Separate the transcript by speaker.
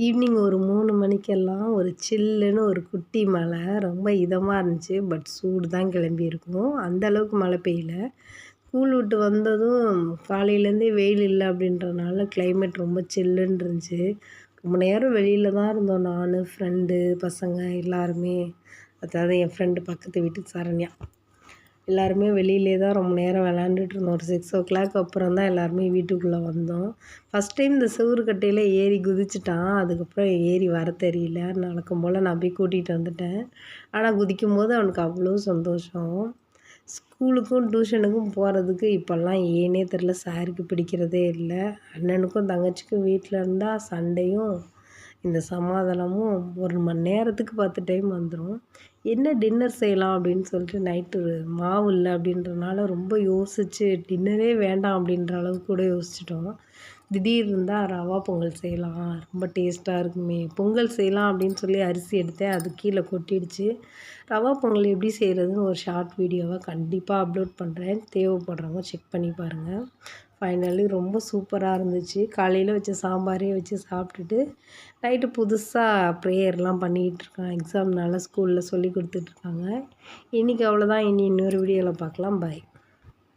Speaker 1: Evening ஒரு 3 மணிக்கெல்லாம் ஒரு சில்லுன்னு ஒரு குட்டி மழை. ரொம்ப இதமா இருந்துச்சு. பட் சூடு தான் கிளம்பியிருக்கும். அந்த அளவுக்கு மழை பெய்யல. ஸ்கூல் விட்டு வந்ததும் காலையிலேருந்தே வெயில் இல்ல அப்படின்றனால கிளைமேட் ரொம்ப சில்லுன்னு இருந்துச்சு. ரொம்ப நேரம் வெளியில தான் இருந்தோம். நானு, ஃப்ரெண்டு, பசங்க எல்லாருமே. அதாவது என் ஃப்ரெண்டு பக்கத்து வீட்டு சரண்யா. எல்லாருமே வெளியிலே தான் ரொம்ப நேரம் விளையாண்டுட்டு இருந்தோம். ஒரு 6:00 அப்புறம் தான் எல்லாருமே வீட்டுக்குள்ளே வந்தோம். ஃபஸ்ட் டைம் இந்த செவுரு கட்டையில ஏறி குதிச்சுட்டான். அதுக்கப்புறம் ஏறி வர தெரியல. வழக்கம் போல் நான் போய் கூட்டிகிட்டு வந்துட்டேன். ஆனால் குதிக்கும்போது அவனுக்கு அவ்வளோ சந்தோஷம். ஸ்கூலுக்கும் டியூஷனுக்கும் போகிறதுக்கு இப்போல்லாம் ஏன்னே தெரில. சாருக்கு பிடிக்கிறதே இல்லை. அண்ணனுக்கும் தங்கச்சிக்கும் வீட்டில் இருந்தால் சண்டையும் இந்த சமாதானமும் 1 மணி நேரத்துக்கு 10 டைம் வந்துடும். என்ன டின்னர் செய்யலாம் அப்படின்னு சொல்லிட்டு நைட்டு மாவு இல்லை அப்படின்றனால ரொம்ப யோசித்து டின்னரே வேண்டாம் அப்படின்ற அளவுக்கு கூட யோசிச்சிட்டோம். திடீர்னு இருந்தால் ரவா பொங்கல் செய்யலாம், ரொம்ப டேஸ்ட்டாக இருக்குமே, பொங்கல் செய்யலாம் அப்படின்னு சொல்லி அரிசி எடுத்தேன், அது கீழே கொட்டிடுச்சு. ரவா பொங்கல் எப்படி செய்கிறதுன்னு ஒரு ஷார்ட் வீடியோவை கண்டிப்பாக அப்லோட் பண்ணுறேன். தேவைப்படுறவங்க செக் பண்ணி பாருங்கள். ஃபைனலி ரொம்ப சூப்பராக இருந்துச்சு. காலையில் வச்ச சாம்பாரே வச்சு சாப்பிட்டுட்டு நைட்டு புதுசாக ப்ரேயர்லாம் பண்ணிகிட்ருக்கான். எக்ஸாம்னால ஸ்கூலில் சொல்லி கொடுத்துட்ருக்காங்க. இன்றைக்கி அவ்வளோதான். இனி இன்னொரு வீடியோவில் பார்க்கலாம். பாய்.